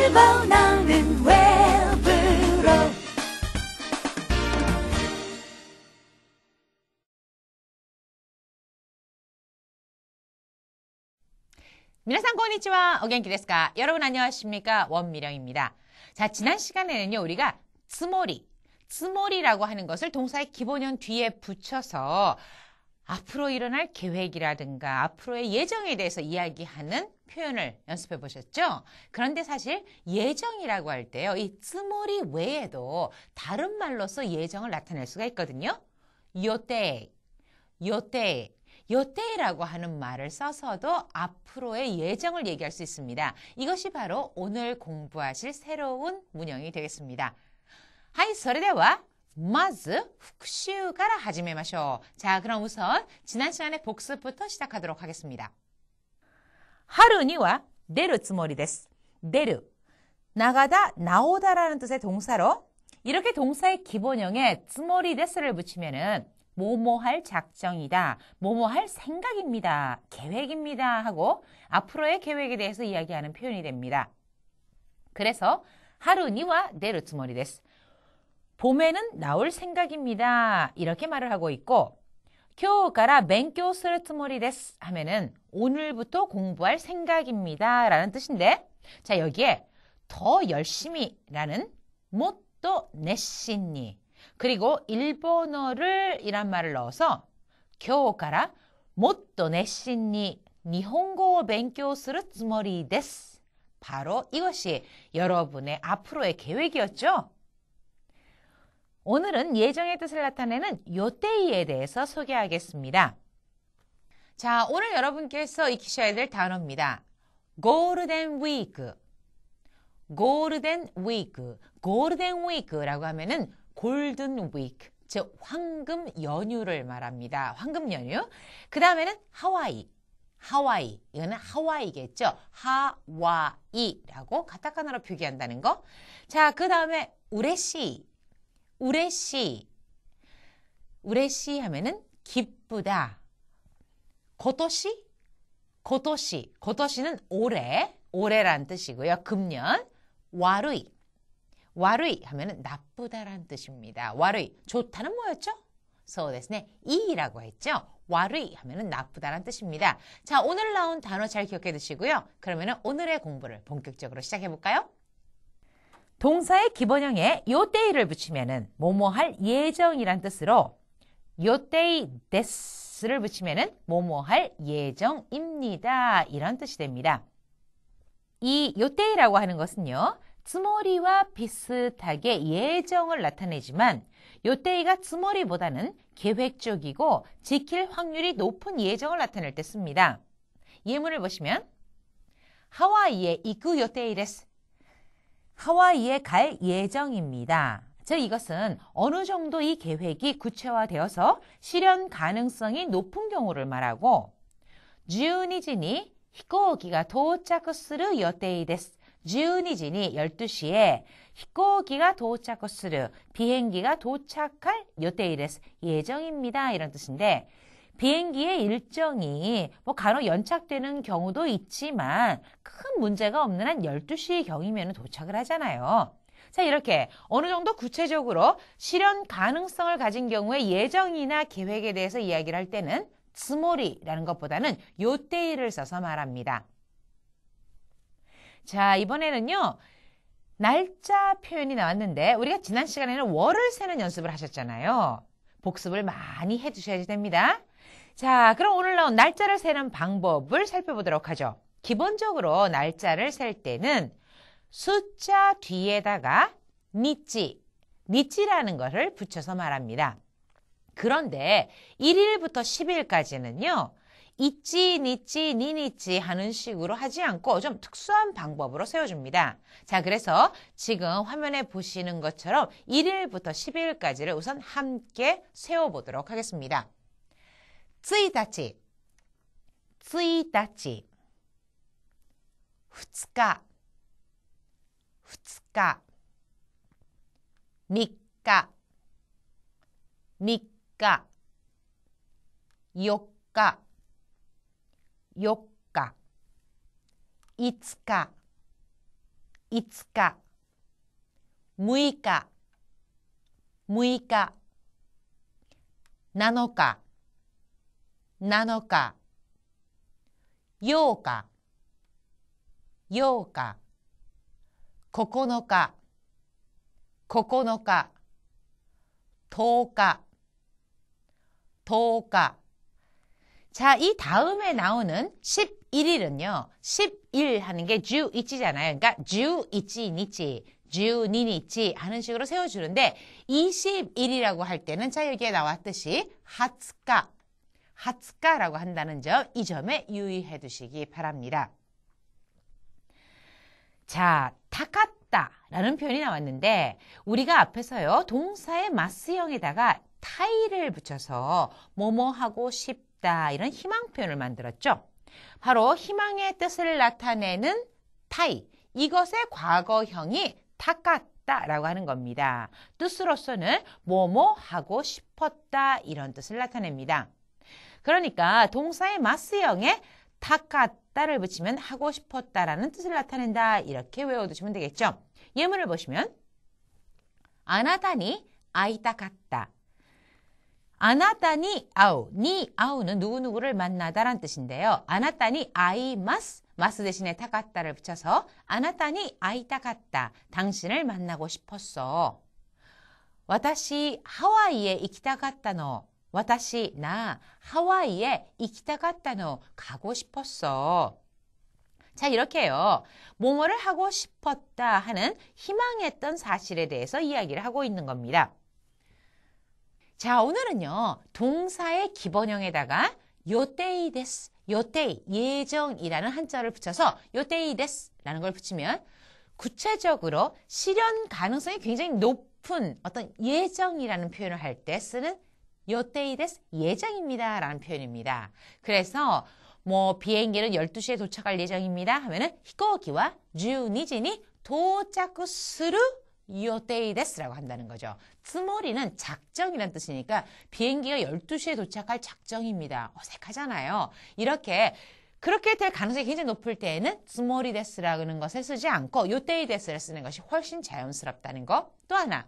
집어넣는 웹으로 미나상 konnichiwa. 오겐키 desu ka? 여러분 안녕하십니까? 원미령입니다. 자, 지난 시간에는요, 우리가 츠모리라고 하는 것을 동사의 기본형 뒤에 붙여서 앞으로 일어날 계획이라든가 앞으로의 예정에 대해서 이야기하는 표현을 연습해 보셨죠? 그런데 사실 예정이라고 할 때요, 이 츠모리 외에도 다른 말로서 예정을 나타낼 수가 있거든요. 요때라고 하는 말을 써서도 앞으로의 예정을 얘기할 수 있습니다. 이것이 바로 오늘 공부하실 새로운 문형이 되겠습니다. はい、それではまず復習から始めましょう. 자, 그럼 우선 지난 시간의 복습부터 시작하도록 하겠습니다. 하루니와 出るつもりです. 出る, 나가다, 나오다라는 뜻의 동사로 이렇게 동사의 기본형에 つもりです를 붙이면은 뭐뭐 할 작정이다, 뭐뭐 할 생각입니다, 계획입니다 하고 앞으로의 계획에 대해서 이야기하는 표현이 됩니다. 그래서 하루니와 出るつもりです. 봄에는 나올 생각입니다. 이렇게 말을 하고 있고 今日から勉強するつもりです 하면은 오늘부터 공부할 생각입니다 라는 뜻인데, 자, 여기에 더 열심히 라는 もっと熱心に 그리고 일본어를 이란 말을 넣어서 今日からもっと熱心に日本語を勉強するつもりです. 바로 이것이 여러분의 앞으로의 계획이었죠? 오늘은 예정의 뜻을 나타내는 요때이에 대해서 소개하겠습니다. 자, 오늘 여러분께서 익히셔야 될 단어입니다. 골든 위크. 골든 위크. 골든 위크라고 하면은 골든 위크, 즉 황금 연휴를 말합니다. 황금 연휴. 그 다음에는 하와이. 이거는 하와이겠죠. 하와이라고 가타카나로 표기한다는 거. 자, 그 다음에 우레시 하면은 기쁘다. 고토시는 올해란 뜻이고요. 금년. 와루이 하면은 나쁘다란 뜻입니다. 와루이, 좋다는 뭐였죠? そうですね, 이라고 했죠. 와루이 하면은 나쁘다란 뜻입니다. 자, 오늘 나온 단어 잘 기억해 두시고요. 그러면은 오늘의 공부를 본격적으로 시작해 볼까요? 동사의 기본형에 요때이를 붙이면은 뭐뭐 할 예정이란 뜻으로 요때이 데스를 붙이면은 뭐뭐 할 예정입니다. 이런 뜻이 됩니다. 이 요때이라고 하는 것은요, 츠모리와 비슷하게 예정을 나타내지만 요때이가 츠모리보다는 계획적이고 지킬 확률이 높은 예정을 나타낼 때 씁니다. 예문을 보시면 하와이에 이쿠 요테이 데스. 하와이에 갈 예정입니다. 즉 이것은 어느 정도 이 계획이 구체화되어서 실현 가능성이 높은 경우를 말하고 12시に飛行機が到着する予定です. 12시니 12시에 飛行機が到着する, 비행기가 도착할予定です. 예정입니다. 이런 뜻인데 비행기의 일정이 간혹 연착되는 경우도 있지만 큰 문제가 없는 한 12시 경이면 도착을 하잖아요. 자, 이렇게 어느 정도 구체적으로 실현 가능성을 가진 경우에 예정이나 계획에 대해서 이야기를 할 때는 츠모리라는 것보다는 요때이를 써서 말합니다. 자, 이번에는요, 날짜 표현이 나왔는데 우리가 지난 시간에는 월을 세는 연습을 하셨잖아요. 복습을 많이 해두셔야 됩니다. 자, 그럼 오늘 나온 날짜를 세는 방법을 살펴보도록 하죠. 기본적으로 날짜를 셀 때는 숫자 뒤에다가 니치라는 것을 붙여서 말합니다. 그런데 1일부터 10일까지는요. 이치, 니치, 니니치 하는 식으로 하지 않고 좀 특수한 방법으로 세워줍니다. 자, 그래서 지금 화면에 보시는 것처럼 1일부터 10일까지를 우선 함께 세워보도록 하겠습니다. 1日 2日 2日 3日 4日 5日 5日 5日5日6日6日7日7日8日8日9日9日10日10日자, 이 다음에 나오는 11일은요. 11 하는 게 주 이치잖아요. 그러니까 주 이치 니치, 주 니니치 하는 식으로 세워주는데 21이라고 할 때는 자 여기에 나왔듯이 하츠카, 하츠카라고 한다는 점, 이 점에 유의해 두시기 바랍니다. 자, 타카타라는 표현이 나왔는데 우리가 앞에서요. 동사의 마스형에다가 타이를 붙여서 뭐뭐 하고 싶다 이런 희망 표현을 만들었죠. 바로 희망의 뜻을 나타내는 타이, 이것의 과거형이 타카타라고 하는 겁니다. 뜻으로서는 뭐뭐 하고 싶었다 이런 뜻을 나타냅니다. 그러니까 동사의 마스형에 타카타를 붙이면 하고 싶었다라는 뜻을 나타낸다 이렇게 외워두시면 되겠죠. 예문을 보시면 아나타니 아이타카타 아나타니 아우, 니 아우는 누구누구를 만나다라는 뜻인데요. 아나타니 아이마스, 마스 대신에 타카타를 붙여서 아나타니 아이타카타, 당신을 만나고 싶었어. 와타시 하와이에 이키타카타노, 와타시 나 하와이에 이키타카타노, 가고 싶었어. 자, 이렇게요. 뭐뭐를 하고 싶었다 하는 희망했던 사실에 대해서 이야기를 하고 있는 겁니다. 자, 오늘은요. 동사의 기본형에다가 요테이 데스, 요테이, 예정이라는 한자를 붙여서 요테이 데스라는 걸 붙이면 구체적으로 실현 가능성이 굉장히 높은 어떤 예정이라는 표현을 할 때 쓰는 요테이 데스, 예정입니다 라는 표현입니다. 그래서 뭐 비행기는 12시에 도착할 예정입니다 하면은 히코기와 12시니 도착する 요테이 데스라고 한다는 거죠. 스모리는 작정이란 뜻이니까 비행기가 12시에 도착할 작정입니다. 어색하잖아요. 그렇게 될 가능성이 굉장히 높을 때에는 스모리 데스라는 것을 쓰지 않고 요테이 데스를 쓰는 것이 훨씬 자연스럽다는 거. 또 하나,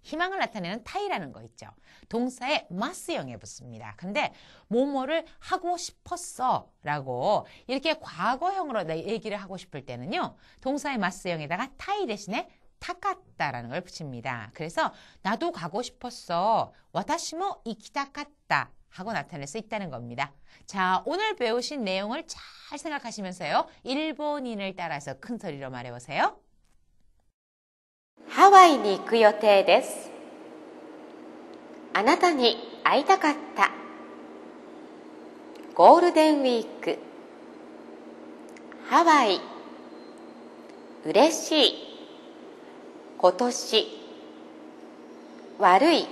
희망을 나타내는 타이라는 거 있죠. 동사의 마스형에 붙습니다. 근데 뭐뭐를 하고 싶었어 라고 이렇게 과거형으로 얘기를 하고 싶을 때는요. 동사의 마스형에다가 타이 대신에 타카타라는 걸 붙입니다. 그래서 나도 가고 싶었어. 와타시모 이키타카타 하고 나타낼 수 있다는 겁니다. 자, 오늘 배우신 내용을 잘 생각하시면서요. 일본인을 따라서 큰 소리로 말해보세요. ハワイに行く予定です。あなたに会いたかった。ゴールデンウィーク。ハワイ。嬉しい。今年。悪い。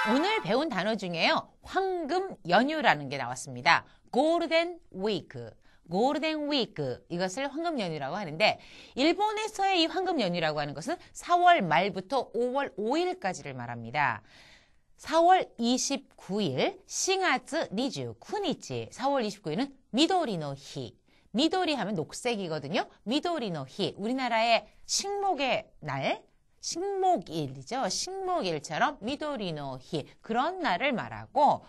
오늘 배운 단어 중에요. 황금 연휴라는 게 나왔습니다. 골든 위크. 골든 위크, 이것을 황금 연휴라고 하는데 일본에서의 이 황금 연휴라고 하는 것은 4월 말부터 5월 5일까지를 말합니다. 4월 29일, 4월 29일, 4월 29일은 미도리노 히. 미도리 하면 녹색이거든요. 미도리노 히, 우리나라의 식목의 날, 식목일이죠. 식목일처럼 미도리노 히, 그런 날을 말하고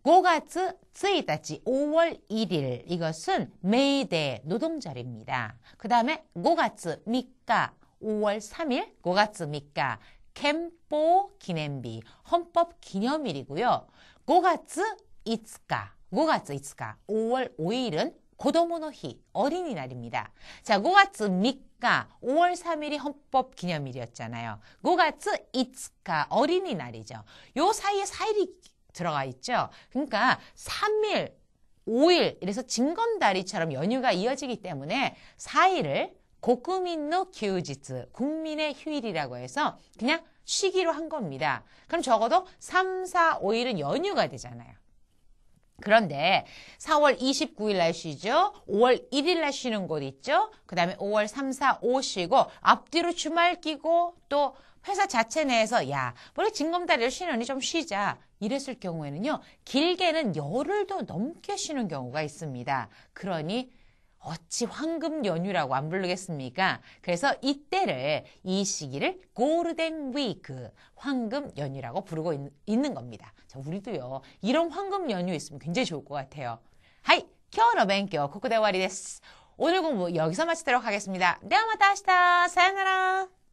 5월 1일, 5월 1일, 이것은 메이데이, 노동절입니다. 그 다음에 5월 3일, 5월 3일, 5월 3일, 켄포 기념비, 헌법 기념일이고요. 5월 5일, 5월 5일은 고도모노히, 어린이날입니다. 자, 5월 3일, 5월 3일이 헌법 기념일이었잖아요. 5월 5일, 어린이날이죠. 요 사이에 4일이 들어가 있죠. 그러니까 3일, 5일 이래서 징검다리처럼 연휴가 이어지기 때문에 4일을 고쿠민노 규지츠, 국민의 휴일이라고 해서 그냥 쉬기로 한 겁니다. 그럼 적어도 3, 4, 5일은 연휴가 되잖아요. 그런데 4월 29일 날 쉬죠. 5월 1일 날 쉬는 곳 있죠. 그 다음에 5월 3, 4, 5 쉬고 앞뒤로 주말 끼고 또 회사 자체 내에서 야, 우리 징검다리를 쉬느니 좀 쉬자. 이랬을 경우에는요. 길게는 열흘도 넘게 쉬는 경우가 있습니다. 그러니 어찌 황금 연휴라고 안 부르겠습니까? 그래서 이때를, 이 시기를 골든 위크, 황금 연휴라고 부르고 있는 겁니다. 자, 우리도요, 이런 황금 연휴 있으면 굉장히 좋을 것 같아요. 하이, 今日の勉強ここで終わりです. 오늘 공부 여기서 마치도록 하겠습니다. ではまた明日. 사요나라.